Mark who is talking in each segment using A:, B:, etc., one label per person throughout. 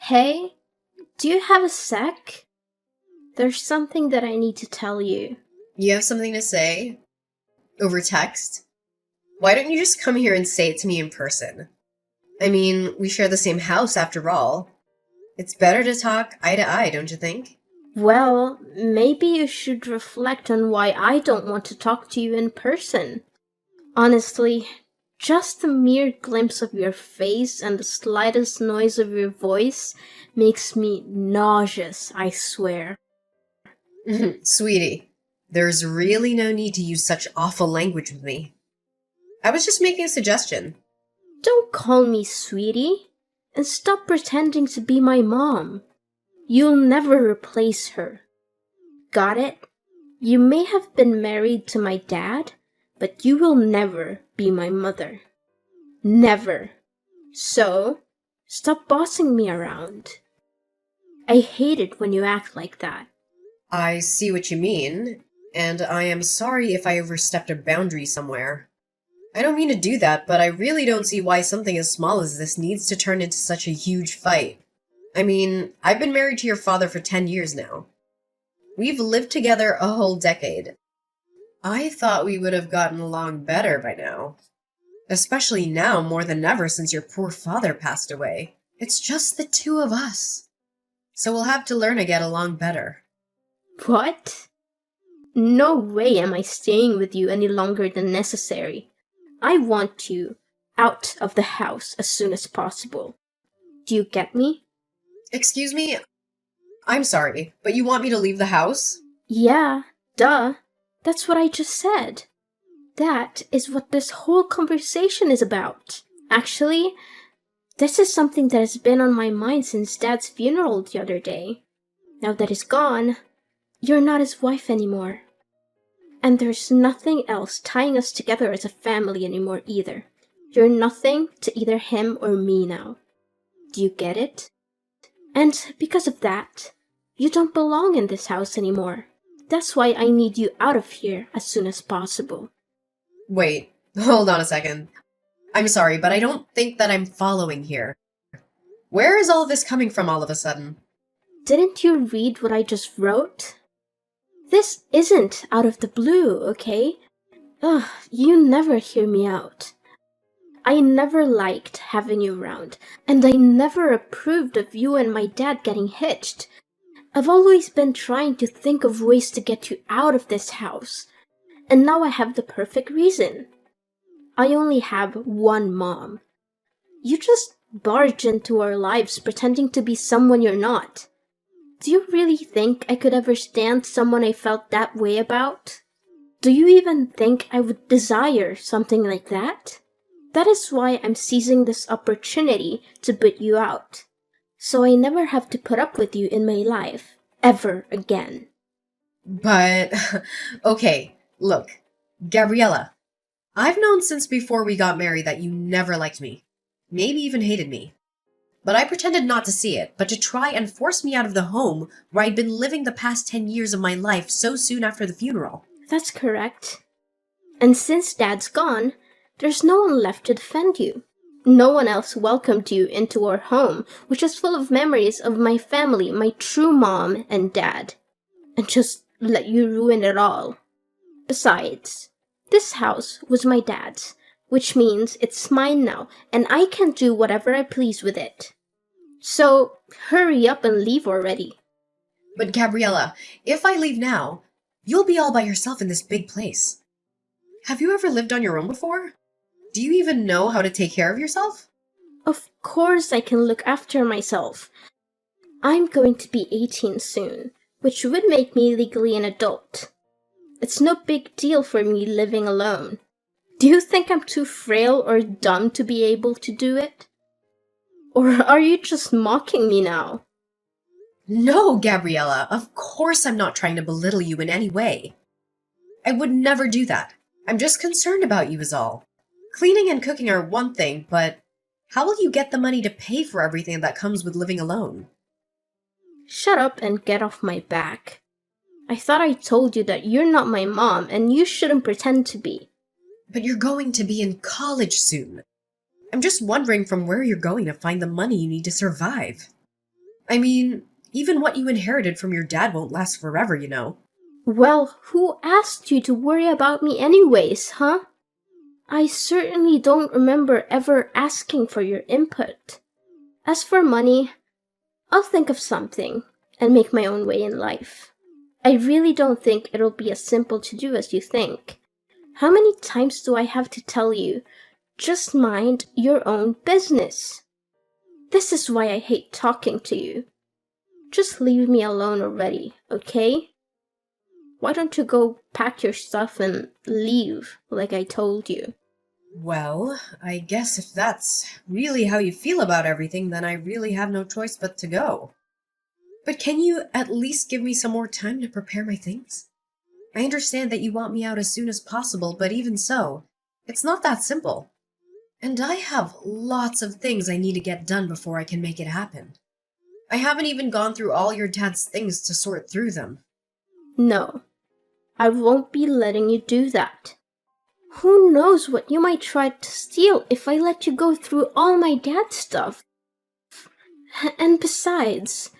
A: Hey, do you have a sec? There's something that I need to tell you.
B: You have something to say? Over text? Why don't you just come here and say it to me in person? I mean, we share the same house after all. It's better to talk eye to eye, don't you think?
A: Well, maybe you should reflect on why I don't want to talk to you in person. Honestly, just the mere glimpse of your face and the slightest noise of your voice makes me nauseous, I swear.
B: Sweetie, there's really no need to use such awful language with me. I was just making a suggestion.
A: Don't call me sweetie, and stop pretending to be my mom. You'll never replace her. Got it? You may have been married to my dad, but you will never be my mother. Never. So, stop bossing me around. I hate it when you act like that.
B: I see what you mean, and I am sorry if I overstepped a boundary somewhere. I don't mean to do that, but I really don't see why something as small as this needs to turn into such a huge fight. I mean, I've been married to your father for 10 years now. We've lived together a whole decade. I thought we would have gotten along better by now. Especially now more than ever since your poor father passed away. It's just the two of us. So we'll have to learn to get along better.
A: What? No way am I staying with you any longer than necessary. I want you out of the house as soon as possible. Do you get me?
B: Excuse me? I'm sorry, but you want me to leave the house?
A: Yeah, duh. That's what I just said. That is what this whole conversation is about. Actually, this is something that has been on my mind since Dad's funeral the other day. Now that he's gone, you're not his wife anymore. And there's nothing else tying us together as a family anymore either. You're nothing to either him or me now. Do you get it? And because of that, you don't belong in this house anymore. That's why I need you out of here as soon as possible.
B: Wait, hold on a second. I'm sorry, but I don't think that I'm following here. Where is all this coming from all of a sudden?
A: Didn't you read what I just wrote? This isn't out of the blue, okay? Ugh, you never hear me out. I never liked having you around, and I never approved of you and my dad getting hitched. I've always been trying to think of ways to get you out of this house, and now I have the perfect reason. I only have one mom. You just barge into our lives pretending to be someone you're not. Do you really think I could ever stand someone I felt that way about? Do you even think I would desire something like that? That is why I'm seizing this opportunity to put you out, so I never have to put up with you in my life, ever again.
B: But, okay, look, Gabriella, I've known since before we got married that you never liked me, maybe even hated me. But I pretended not to see it, but to try and force me out of the home where I'd been living the past 10 years of my life so soon after the funeral.
A: That's correct. And since Dad's gone, there's no one left to defend you. No one else welcomed you into our home, which is full of memories of my family, my true mom and dad. And just let you ruin it all. Besides, this house was my dad's, which means it's mine now, and I can do whatever I please with it. So, hurry up and leave already.
B: But Gabriella, if I leave now, you'll be all by yourself in this big place. Have you ever lived on your own before? Do you even know how to take care of yourself?
A: Of course I can look after myself. I'm going to be 18 soon, which would make me legally an adult. It's no big deal for me living alone. Do you think I'm too frail or dumb to be able to do it? Or are you just mocking me now?
B: No, Gabriella, of course I'm not trying to belittle you in any way. I would never do that. I'm just concerned about you is all. Cleaning and cooking are one thing, but how will you get the money to pay for everything that comes with living alone?
A: Shut up and get off my back. I thought I told you that you're not my mom and you shouldn't pretend to be.
B: But you're going to be in college soon. I'm just wondering from where you're going to find the money you need to survive. I mean, even what you inherited from your dad won't last forever, you know.
A: Well, who asked you to worry about me anyways, huh? I certainly don't remember ever asking for your input. As for money, I'll think of something and make my own way in life. I really don't think it'll be as simple to do as you think. How many times do I have to tell you, just mind your own business? This is why I hate talking to you. Just leave me alone already, okay? Why don't you go pack your stuff and leave like I told you?
B: Well, I guess if that's really how you feel about everything, then I really have no choice but to go. But can you at least give me some more time to prepare my things? I understand that you want me out as soon as possible, but even so, it's not that simple. And I have lots of things I need to get done before I can make it happen. I haven't even gone through all your dad's things to sort through them.
A: No, I won't be letting you do that. Who knows what you might try to steal if I let you go through all my dad's stuff? And besides,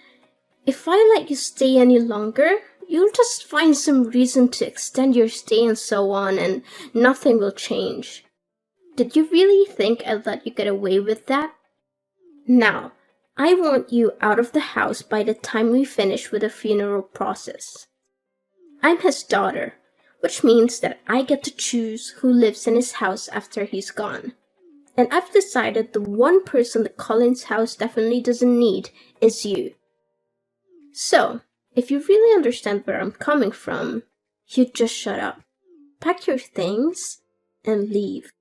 A: if I let you stay any longer, you'll just find some reason to extend your stay and so on, and nothing will change. Did you really think I'd let you get away with that? Now, I want you out of the house by the time we finish with the funeral process. I'm his daughter, which means that I get to choose who lives in his house after he's gone. And I've decided the one person the Collins house definitely doesn't need is you. So, if you really understand where I'm coming from, you just shut up, pack your things, and leave.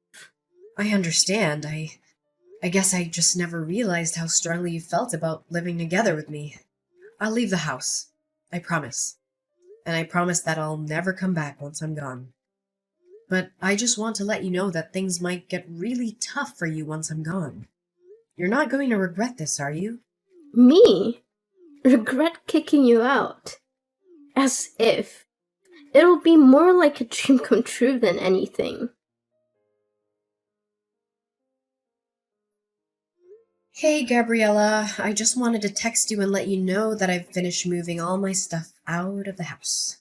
B: I understand. I guess I just never realized how strongly you felt about living together with me. I'll leave the house. I promise. And I promise that I'll never come back once I'm gone. But I just want to let you know that things might get really tough for you once I'm gone. You're not going to regret this, are you?
A: Me? Regret kicking you out? As if. It'll be more like a dream come true than anything.
B: Hey, Gabriella. I just wanted to text you and let you know that I've finished moving all my stuff out of the house.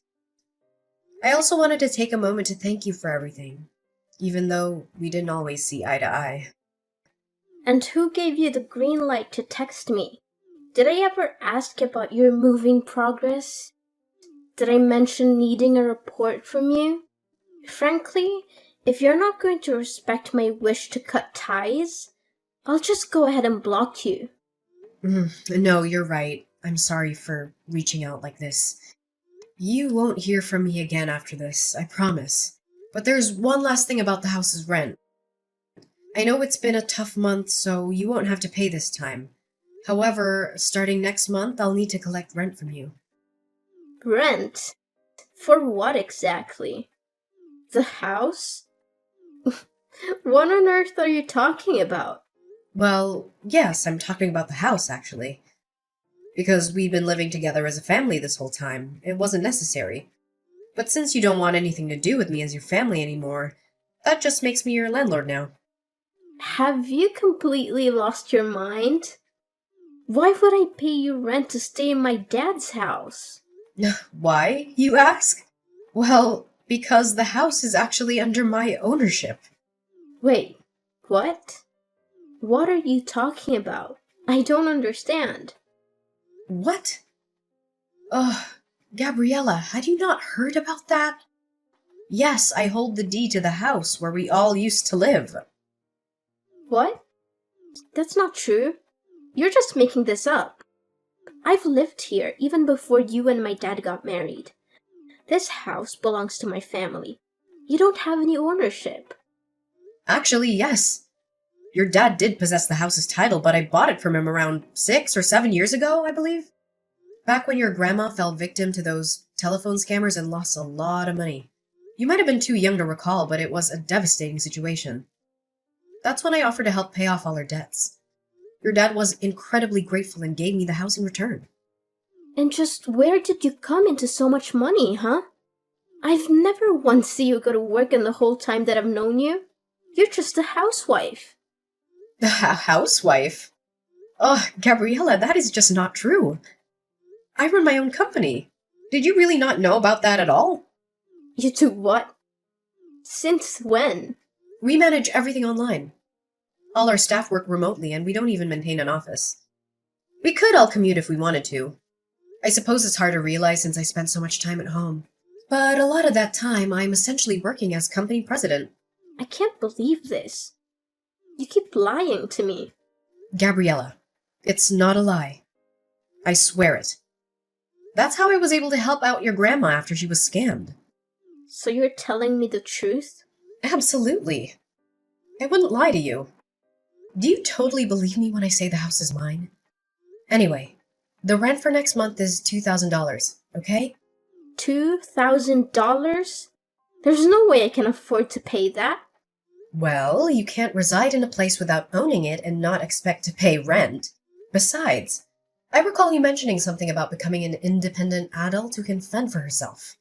B: I also wanted to take a moment to thank you for everything, even though we didn't always see eye to eye.
A: And who gave you the green light to text me? Did I ever ask about your moving progress? Did I mention needing a report from you? Frankly, if you're not going to respect my wish to cut ties, I'll just go ahead and block you.
B: No, you're right. I'm sorry for reaching out like this. You won't hear from me again after this, I promise. But there's one last thing about the house's rent. I know it's been a tough month, so you won't have to pay this time. However, starting next month, I'll need to collect rent from you.
A: Rent? For what exactly? The house? What on earth are you talking about?
B: Well, yes, I'm talking about the house, actually. Because we've been living together as a family this whole time, it wasn't necessary. But since you don't want anything to do with me as your family anymore, that just makes me your landlord now.
A: Have you completely lost your mind? Why would I pay you rent to stay in my dad's house?
B: Why, you ask? Well, because the house is actually under my ownership.
A: Wait, what? What are you talking about? I don't understand.
B: What? Ugh, Gabriella, had you not heard about that? Yes, I hold the deed to the house where we all used to live.
A: What? That's not true. You're just making this up. I've lived here even before you and my dad got married. This house belongs to my family. You don't have any ownership.
B: Actually, yes. Your dad did possess the house's title, but I bought it from him around 6 or 7 years ago, I believe. Back when your grandma fell victim to those telephone scammers and lost a lot of money. You might have been too young to recall, but it was a devastating situation. That's when I offered to help pay off all her debts. Your dad was incredibly grateful and gave me the house in return.
A: And just where did you come into so much money, huh? I've never once seen you go to work in the whole time that I've known you. You're just a housewife.
B: A housewife? Oh, Gabriella, that is just not true. I run my own company. Did you really not know about that at all?
A: You do what? Since when?
B: We manage everything online. All our staff work remotely, and we don't even maintain an office. We could all commute if we wanted to. I suppose it's hard to realize since I spent so much time at home. But a lot of that time, I'm essentially working as company president.
A: I can't believe this. You keep lying to me.
B: Gabriella, it's not a lie. I swear it. That's how I was able to help out your grandma after she was scammed.
A: So you're telling me the truth?
B: Absolutely. I wouldn't lie to you. Do you totally believe me when I say the house is mine? Anyway, the rent for next month is $2,000, okay?
A: $2,000? There's no way I can afford to pay that.
B: Well, you can't reside in a place without owning it and not expect to pay rent. Besides, I recall you mentioning something about becoming an independent adult who can fend for herself.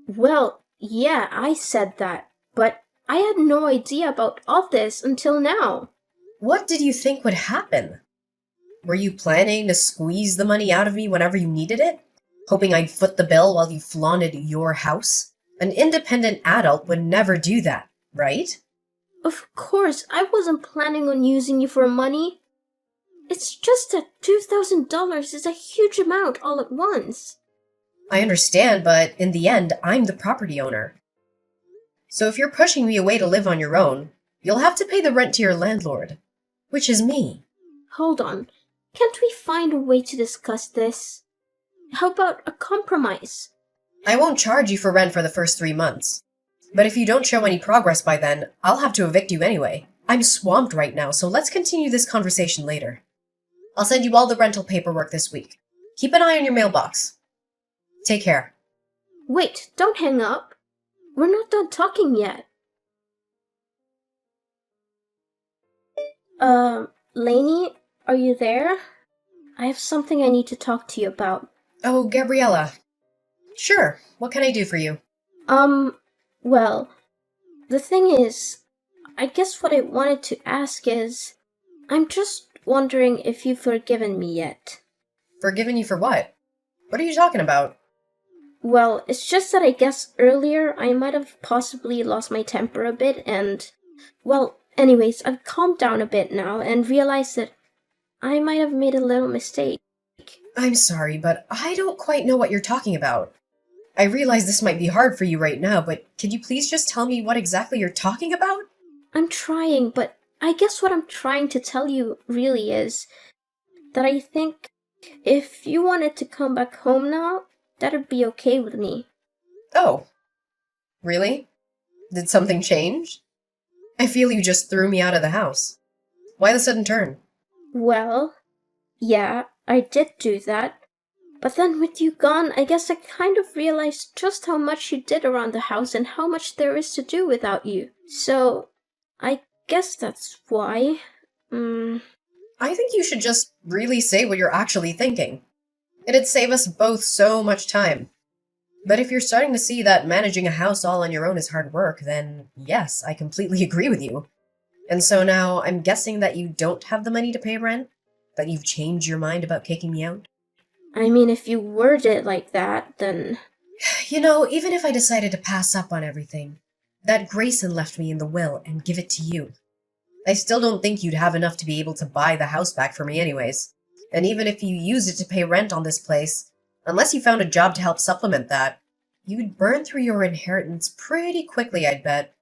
A: Well, yeah, I said that, but I had no idea about all this until now.
B: What did you think would happen? Were you planning to squeeze the money out of me whenever you needed it? Hoping I'd foot the bill while you flaunted your house? An independent adult would never do that, right?
A: Of course, I wasn't planning on using you for money. It's just that $2,000 is a huge amount all at once.
B: I understand, but in the end, I'm the property owner. So if you're pushing me away to live on your own, you'll have to pay the rent to your landlord, which is me.
A: Hold on. Can't we find a way to discuss this? How about a compromise?
B: I won't charge you for rent for the first 3 months. But if you don't show any progress by then, I'll have to evict you anyway. I'm swamped right now, so let's continue this conversation later. I'll send you all the rental paperwork this week. Keep an eye on your mailbox. Take care.
A: Wait, don't hang up. We're not done talking yet. Lainey, are you there? I have something I need to talk to you about.
B: Oh, Gabriella. Sure, what can I do for you?
A: Well, the thing is, I guess what I wanted to ask is, I'm just wondering if you've forgiven me yet.
B: Forgiven you for what? What are you talking about?
A: Well, it's just that I guess earlier I might have possibly lost my temper a bit and, well, anyways, I've calmed down a bit now and realized that I might have made a little mistake.
B: I'm sorry, but I don't quite know what you're talking about. I realize this might be hard for you right now, but could you please just tell me what exactly you're talking about?
A: I'm trying, but I guess what I'm trying to tell you really is that I think if you wanted to come back home now, that'd be okay with me.
B: Oh. Really? Did something change? I feel you just threw me out of the house. Why the sudden turn?
A: Well, yeah, I did do that. But then with you gone, I guess I kind of realized just how much you did around the house and how much there is to do without you. So, I guess that's why.
B: I think you should just really say what you're actually thinking. It'd save us both so much time. But if you're starting to see that managing a house all on your own is hard work, then yes, I completely agree with you. And so now I'm guessing that you don't have the money to pay rent? That you've changed your mind about kicking me out?
A: I mean, if you word it like that, then...
B: You know, even if I decided to pass up on everything, that Grayson left me in the will and give it to you, I still don't think you'd have enough to be able to buy the house back for me anyways. And even if you used it to pay rent on this place, unless you found a job to help supplement that, you'd burn through your inheritance pretty quickly, I'd bet.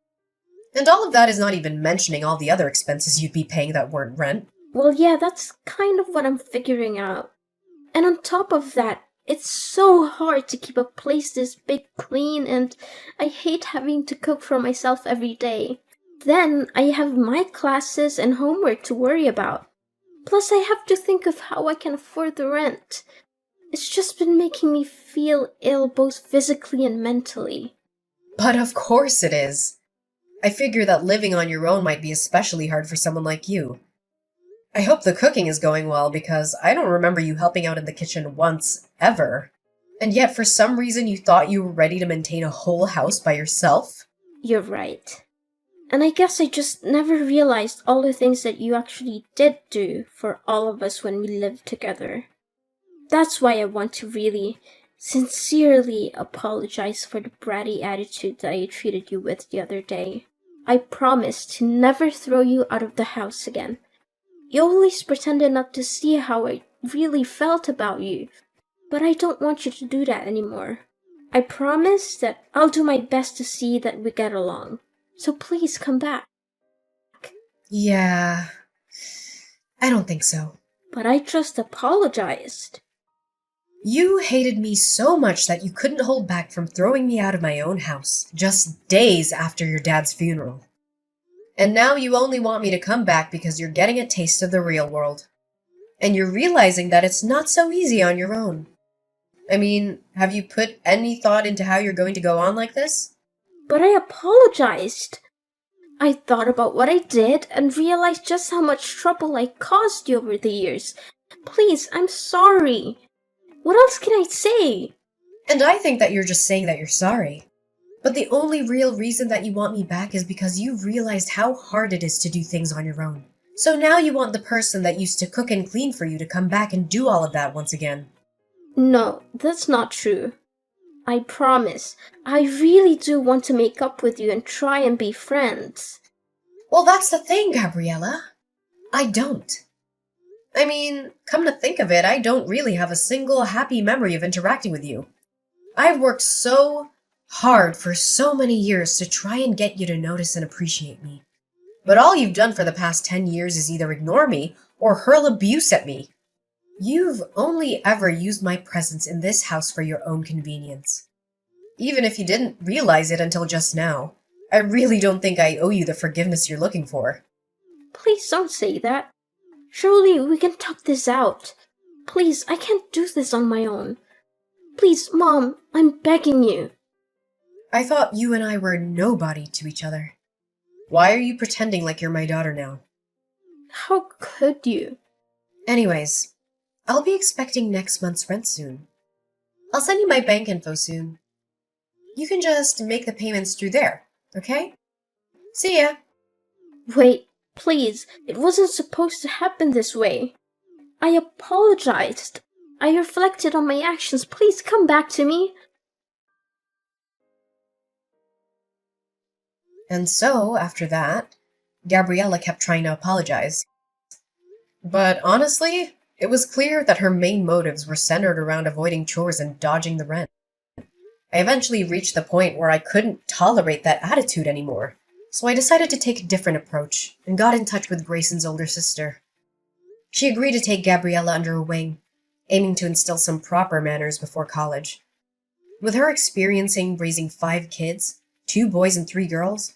B: And all of that is not even mentioning all the other expenses you'd be paying that weren't rent.
A: Well, yeah, that's kind of what I'm figuring out. And on top of that, it's so hard to keep a place this big clean, and I hate having to cook for myself every day. Then I have my classes and homework to worry about. Plus, I have to think of how I can afford the rent. It's just been making me feel ill both physically and mentally.
B: But of course it is. I figure that living on your own might be especially hard for someone like you. I hope the cooking is going well because I don't remember you helping out in the kitchen once, ever. And yet for some reason you thought you were ready to maintain a whole house by yourself?
A: You're right. And I guess I just never realized all the things that you actually did do for all of us when we lived together. That's why I want to really, sincerely apologize for the bratty attitude that I treated you with the other day. I promise to never throw you out of the house again. You always pretended not to see how I really felt about you, but I don't want you to do that anymore. I promise that I'll do my best to see that we get along. So please come back.
B: Yeah, I don't think so.
A: But I just apologized.
B: You hated me so much that you couldn't hold back from throwing me out of my own house, just days after your dad's funeral. And now you only want me to come back because you're getting a taste of the real world. And you're realizing that it's not so easy on your own. I mean, have you put any thought into how you're going to go on like this?
A: But I apologized. I thought about what I did and realized just how much trouble I caused you over the years. Please, I'm sorry. What else can I say?
B: And I think that you're just saying that you're sorry. But the only real reason that you want me back is because you've realized how hard it is to do things on your own. So now you want the person that used to cook and clean for you to come back and do all of that once again.
A: No, that's not true. I promise. I really do want to make up with you and try and be friends.
B: Well, that's the thing, Gabriella. I don't. I mean, come to think of it, I don't really have a single happy memory of interacting with you. I've worked so hard for so many years to try and get you to notice and appreciate me. But all you've done for the past 10 years is either ignore me or hurl abuse at me. You've only ever used my presence in this house for your own convenience. Even if you didn't realize it until just now, I really don't think I owe you the forgiveness you're looking for.
A: Please don't say that. Surely we can talk this out. Please, I can't do this on my own. Please, Mom, I'm begging you.
B: I thought you and I were nobody to each other. Why are you pretending like you're my daughter now?
A: How could you?
B: Anyways, I'll be expecting next month's rent soon. I'll send you my bank info soon. You can just make the payments through there, okay? See ya!
A: Wait, please, it wasn't supposed to happen this way. I apologized. I reflected on my actions. Please come back to me.
B: And so, after that, Gabriella kept trying to apologize. But honestly, it was clear that her main motives were centered around avoiding chores and dodging the rent. I eventually reached the point where I couldn't tolerate that attitude anymore, so I decided to take a different approach and got in touch with Grayson's older sister. She agreed to take Gabriella under her wing, aiming to instill some proper manners before college. With her experiencing raising 5 kids, 2 boys and 3 girls,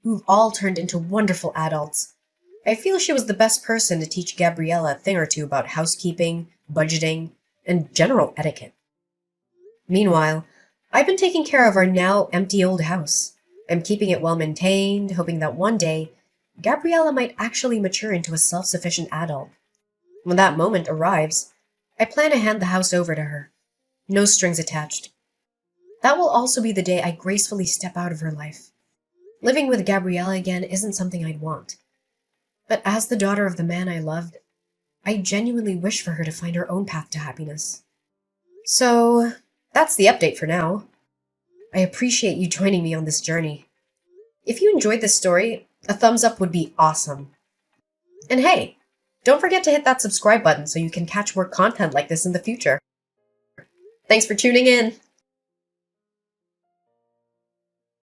B: who've all turned into wonderful adults, I feel she was the best person to teach Gabriella a thing or two about housekeeping, budgeting, and general etiquette. Meanwhile, I've been taking care of our now empty old house. I'm keeping it well maintained, hoping that one day, Gabriella might actually mature into a self-sufficient adult. When that moment arrives, I plan to hand the house over to her. No strings attached. That will also be the day I gracefully step out of her life. Living with Gabriella again isn't something I'd want. But as the daughter of the man I loved, I genuinely wish for her to find her own path to happiness. So, that's the update for now. I appreciate you joining me on this journey. If you enjoyed this story, a thumbs up would be awesome. And hey, don't forget to hit that subscribe button so you can catch more content like this in the future. Thanks for tuning in!